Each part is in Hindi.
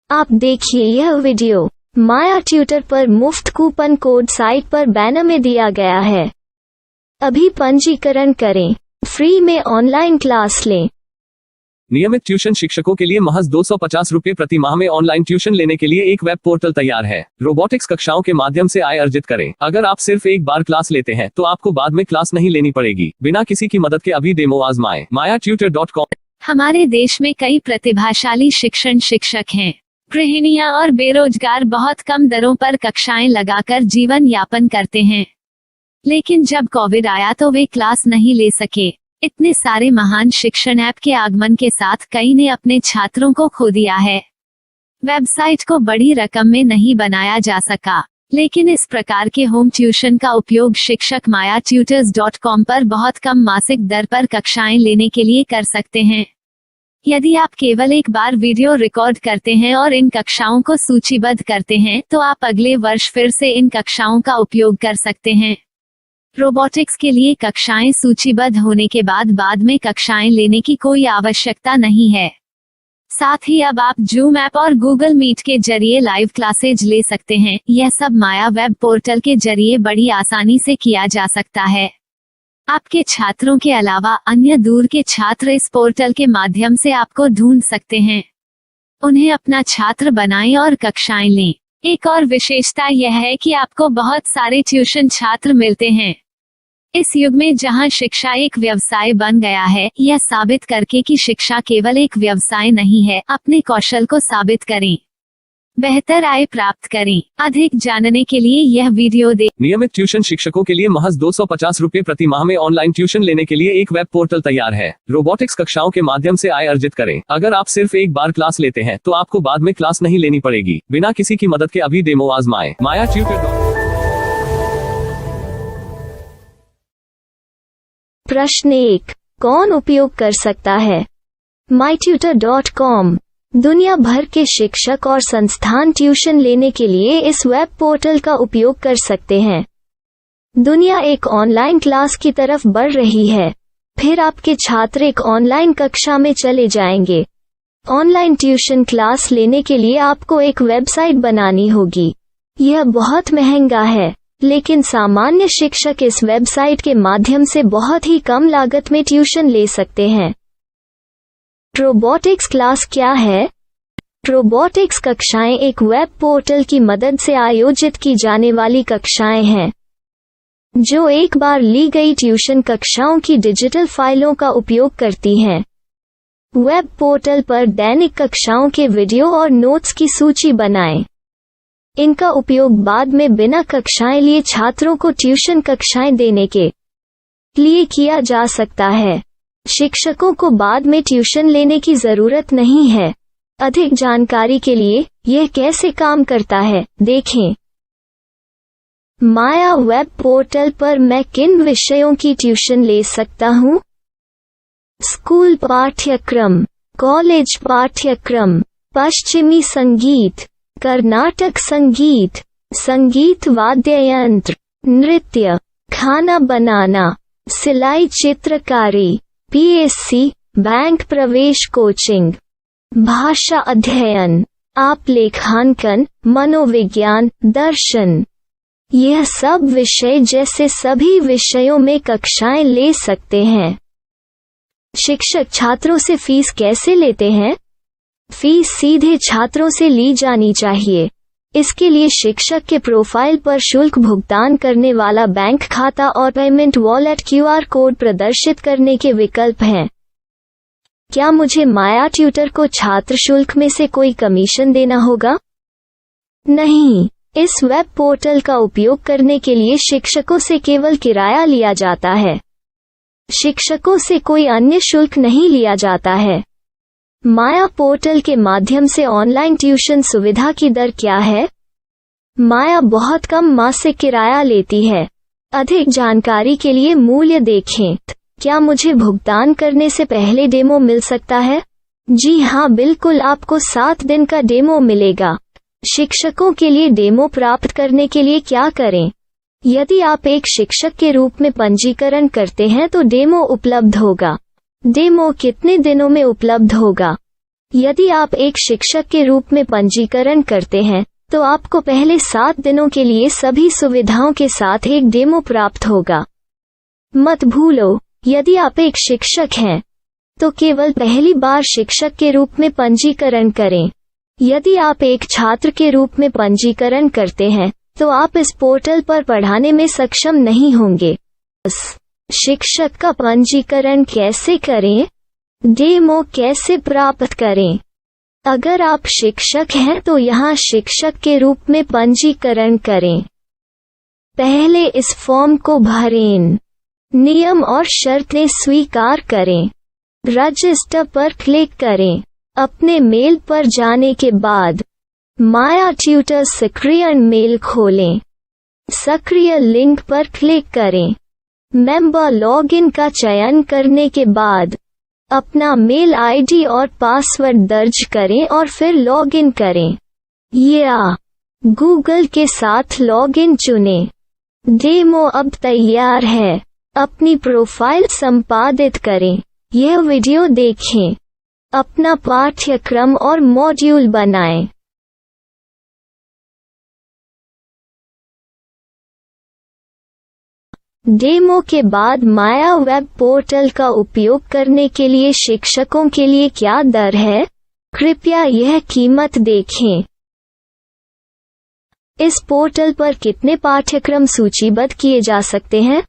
आप देखिए यह वीडियो माया ट्यूटर पर मुफ्त कूपन कोड साइट पर बैनर में दिया गया है। अभी पंजीकरण करें, फ्री में ऑनलाइन क्लास लें। नियमित ट्यूशन शिक्षकों के लिए महज 250 रुपये प्रति माह में ऑनलाइन ट्यूशन लेने के लिए एक वेब पोर्टल तैयार है। रोबोटिक्स कक्षाओं के माध्यम से आय अर्जित करें। अगर आप सिर्फ एक बार क्लास लेते हैं तो आपको बाद में क्लास नहीं लेनी पड़ेगी। बिना किसी की मदद के अभी डेमो आजमाएं। mayatutor.com। हमारे देश में कई प्रतिभाशाली शिक्षक हैं। गृहिणियां और बेरोजगार बहुत कम दरों पर कक्षाएं लगाकर जीवन यापन करते हैं, लेकिन जब कोविड आया तो वे क्लास नहीं ले सके। इतने सारे महान शिक्षण ऐप के आगमन के साथ कई ने अपने छात्रों को खो दिया है। वेबसाइट को बड़ी रकम में नहीं बनाया जा सका, लेकिन इस प्रकार के होम ट्यूशन का उपयोग शिक्षक mayatutors.com पर बहुत कम मासिक दर पर कक्षाएं लेने के लिए कर सकते हैं। यदि आप केवल एक बार वीडियो रिकॉर्ड करते हैं और इन कक्षाओं को सूचीबद्ध करते हैं तो आप अगले वर्ष फिर से इन कक्षाओं का उपयोग कर सकते हैं। रोबोटिक्स के लिए कक्षाएं सूचीबद्ध होने के बाद में कक्षाएं लेने की कोई आवश्यकता नहीं है। साथ ही अब आप जूम ऐप और गूगल मीट के जरिए लाइव क्लासेज ले सकते हैं। यह सब माया वेब पोर्टल के जरिए बड़ी आसानी से किया जा सकता है। आपके छात्रों के अलावा अन्य दूर के छात्र इस पोर्टल के माध्यम से आपको ढूंढ सकते हैं। उन्हें अपना छात्र बनाएं और कक्षाएं लें। एक और विशेषता यह है कि आपको बहुत सारे ट्यूशन छात्र मिलते हैं। इस युग में जहां शिक्षा एक व्यवसाय बन गया है, यह साबित करके कि शिक्षा केवल एक व्यवसाय नहीं है, अपने कौशल को साबित करें, बेहतर आय प्राप्त करें। अधिक जानने के लिए यह वीडियो देखें। नियमित ट्यूशन शिक्षकों के लिए महज 250 रुपये प्रति माह में ऑनलाइन ट्यूशन लेने के लिए एक वेब पोर्टल तैयार है। रोबोटिक्स कक्षाओं के माध्यम से आय अर्जित करें। अगर आप सिर्फ एक बार क्लास लेते हैं तो आपको बाद में क्लास नहीं लेनी पड़ेगी। बिना किसी की मदद के अभी डेमो आजमाएं। mayatutor.com। प्रश्न 1, कौन उपयोग कर सकता है? mytutor.com दुनिया भर के शिक्षक और संस्थान ट्यूशन लेने के लिए इस वेब पोर्टल का उपयोग कर सकते हैं। दुनिया एक ऑनलाइन क्लास की तरफ बढ़ रही है। फिर आपके छात्र एक ऑनलाइन कक्षा में चले जाएंगे। ऑनलाइन ट्यूशन क्लास लेने के लिए आपको एक वेबसाइट बनानी होगी। यह बहुत महंगा है, लेकिन सामान्य शिक्षक इस वेबसाइट के माध्यम से बहुत ही कम लागत में ट्यूशन ले सकते हैं। रोबोटिक्स क्लास क्या है? रोबोटिक्स कक्षाएं एक वेब पोर्टल की मदद से आयोजित की जाने वाली कक्षाएं हैं, जो एक बार ली गई ट्यूशन कक्षाओं की डिजिटल फाइलों का उपयोग करती हैं। वेब पोर्टल पर दैनिक कक्षाओं के वीडियो और नोट्स की सूची बनाएं। इनका उपयोग बाद में बिना कक्षाएं लिए छात्रों को ट्यूशन कक्षाएं देने के लिए किया जा सकता है। शिक्षकों को बाद में ट्यूशन लेने की जरूरत नहीं है। अधिक जानकारी के लिए यह कैसे काम करता है, देखें। माया वेब पोर्टल पर मैं किन विषयों की ट्यूशन ले सकता हूँ? स्कूल पाठ्यक्रम, कॉलेज पाठ्यक्रम, पश्चिमी संगीत, कर्नाटक संगीत, संगीत वाद्य यंत्र, नृत्य, खाना बनाना, सिलाई चित्रकारी, PSC, बैंक प्रवेश कोचिंग, भाषा अध्ययन, आप लेखांकन, मनोविज्ञान, दर्शन। यह सब विषय जैसे सभी विषयों में कक्षाएं ले सकते हैं। शिक्षक छात्रों से फीस कैसे लेते हैं? फीस सीधे छात्रों से ली जानी चाहिए। इसके लिए शिक्षक के प्रोफाइल पर शुल्क भुगतान करने वाला बैंक खाता और पेमेंट वॉलेट QR कोड प्रदर्शित करने के विकल्प हैं। क्या मुझे माया ट्यूटर को छात्र शुल्क में से कोई कमीशन देना होगा? नहीं, इस वेब पोर्टल का उपयोग करने के लिए शिक्षकों से केवल किराया लिया जाता है। शिक्षकों से कोई अन्य शुल्क नहीं लिया जाता है। माया पोर्टल के माध्यम से ऑनलाइन ट्यूशन सुविधा की दर क्या है? माया बहुत कम मासिक किराया लेती है। अधिक जानकारी के लिए मूल्य देखें। क्या मुझे भुगतान करने से पहले डेमो मिल सकता है? जी हाँ, बिल्कुल, आपको 7 दिन का डेमो मिलेगा। शिक्षकों के लिए डेमो प्राप्त करने के लिए क्या करें? यदि आप एक शिक्षक के रूप में पंजीकरण करते हैं तो डेमो उपलब्ध होगा। डेमो कितने दिनों में उपलब्ध होगा? यदि आप एक शिक्षक के रूप में पंजीकरण करते हैं तो आपको पहले 7 दिनों के लिए सभी सुविधाओं के साथ एक डेमो प्राप्त होगा। मत भूलो, यदि आप एक शिक्षक हैं तो केवल पहली बार शिक्षक के रूप में पंजीकरण करें। यदि आप एक छात्र के रूप में पंजीकरण करते हैं तो आप इस पोर्टल पर पढ़ाने में सक्षम नहीं होंगे। शिक्षक का पंजीकरण कैसे करें? डेमो कैसे प्राप्त करें? अगर आप शिक्षक हैं तो यहाँ शिक्षक के रूप में पंजीकरण करें। पहले इस फॉर्म को भरें। नियम और शर्तें स्वीकार करें। रजिस्टर पर क्लिक करें। अपने मेल पर जाने के बाद माया ट्यूटर सक्रिय मेल खोलें। सक्रिय लिंक पर क्लिक करें। मेंबर लॉगिन का चयन करने के बाद अपना मेल आईडी और पासवर्ड दर्ज करें और फिर लॉगिन करें या गूगल के साथ लॉगिन चुनें। डेमो अब तैयार है। अपनी प्रोफाइल संपादित करें। यह वीडियो देखें। अपना पाठ्यक्रम और मॉड्यूल बनाएं। डेमो के बाद माया वेब पोर्टल का उपयोग करने के लिए शिक्षकों के लिए क्या दर है? कृपया यह कीमत देखें। इस पोर्टल पर कितने पाठ्यक्रम सूचीबद्ध किए जा सकते हैं?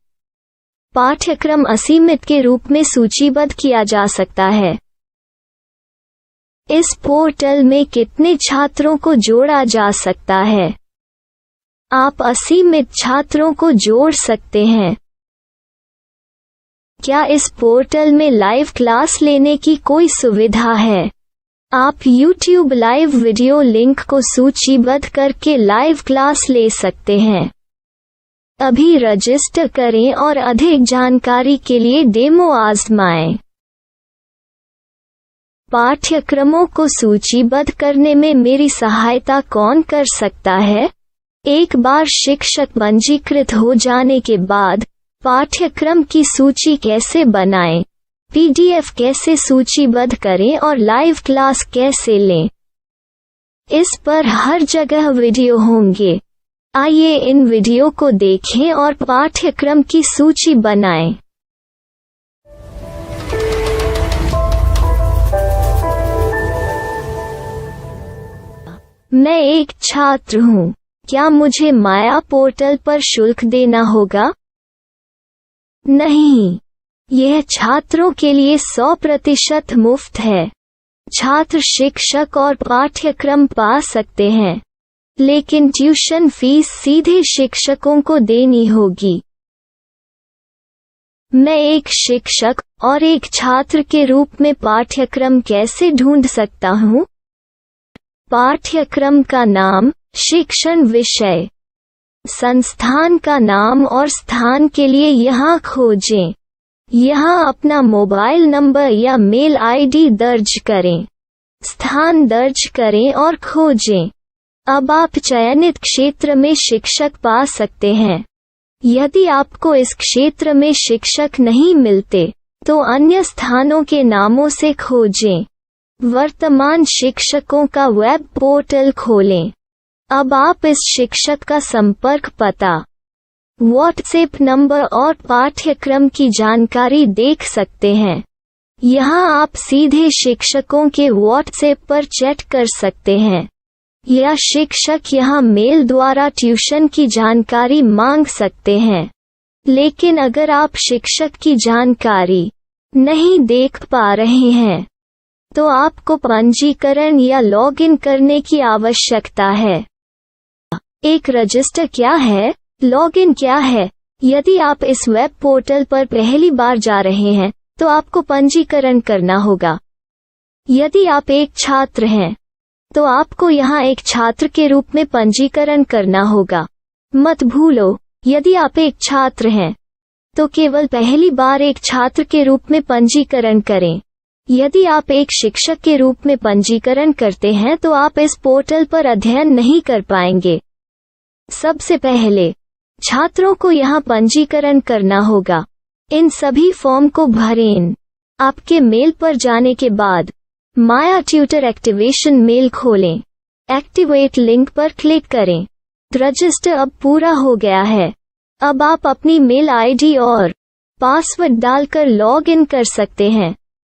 पाठ्यक्रम असीमित के रूप में सूचीबद्ध किया जा सकता है। इस पोर्टल में कितने छात्रों को जोड़ा जा सकता है? आप असीमित छात्रों को जोड़ सकते हैं। क्या इस पोर्टल में लाइव क्लास लेने की कोई सुविधा है? आप YouTube लाइव वीडियो लिंक को सूचीबद्ध करके लाइव क्लास ले सकते हैं। अभी रजिस्टर करें और अधिक जानकारी के लिए डेमो आजमाएं। पाठ्यक्रमों को सूचीबद्ध करने में मेरी सहायता कौन कर सकता है? एक बार शिक्षक पंजीकृत हो जाने के बाद पाठ्यक्रम की सूची कैसे बनाएं, PDF कैसे सूचीबद्ध करें और लाइव क्लास कैसे लें, इस पर हर जगह वीडियो होंगे। आइए इन वीडियो को देखें और पाठ्यक्रम की सूची बनाएं। मैं एक छात्र हूँ। क्या मुझे माया पोर्टल पर शुल्क देना होगा? नहीं, यह छात्रों के लिए 100% मुफ्त है। छात्र शिक्षक और पाठ्यक्रम पा सकते हैं, लेकिन ट्यूशन फीस सीधे शिक्षकों को देनी होगी। मैं एक शिक्षक और एक छात्र के रूप में पाठ्यक्रम कैसे ढूंढ सकता हूँ? पाठ्यक्रम का नाम, शिक्षण विषय, संस्थान का नाम और स्थान के लिए यहाँ खोजें। यहाँ अपना मोबाइल नंबर या मेल आईडी दर्ज करें। स्थान दर्ज करें और खोजें। अब आप चयनित क्षेत्र में शिक्षक पा सकते हैं। यदि आपको इस क्षेत्र में शिक्षक नहीं मिलते तो अन्य स्थानों के नामों से खोजें। वर्तमान शिक्षकों का वेब पोर्टल खोलें। अब आप इस शिक्षक का संपर्क पता, व्हाट्सएप नंबर और पाठ्यक्रम की जानकारी देख सकते हैं। यहाँ आप सीधे शिक्षकों के व्हाट्सएप पर चैट कर सकते हैं या शिक्षक यहाँ मेल द्वारा ट्यूशन की जानकारी मांग सकते हैं। लेकिन अगर आप शिक्षक की जानकारी नहीं देख पा रहे हैं तो आपको पंजीकरण या लॉगिन करने की आवश्यकता है। एक रजिस्टर क्या है? लॉगिन क्या है? यदि आप इस वेब पोर्टल पर पहली बार जा रहे हैं तो आपको पंजीकरण करना होगा। यदि आप एक छात्र हैं तो आपको यहाँ एक छात्र के रूप में पंजीकरण करना होगा। मत भूलो, यदि आप एक छात्र हैं तो केवल पहली बार एक छात्र के रूप में पंजीकरण करें। यदि आप एक शिक्षक के रूप में पंजीकरण करते हैं तो आप इस पोर्टल पर अध्ययन नहीं कर पाएंगे। सबसे पहले छात्रों को यहाँ पंजीकरण करना होगा। इन सभी फॉर्म को भरें। आपके मेल पर जाने के बाद माया ट्यूटर एक्टिवेशन मेल खोलें। एक्टिवेट लिंक पर क्लिक करें। रजिस्टर अब पूरा हो गया है। अब आप अपनी मेल आईडी और पासवर्ड डालकर लॉग इन कर सकते हैं।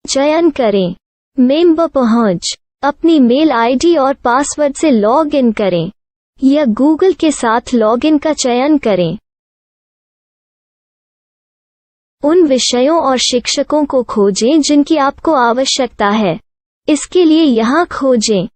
चयन करें मेंबर पहुंच। अपनी मेल आईडी और पासवर्ड से लॉग इन करें या गूगल के साथ लॉग इन का चयन करें। उन विषयों और शिक्षकों को खोजें जिनकी आपको आवश्यकता है। इसके लिए यहाँ खोजें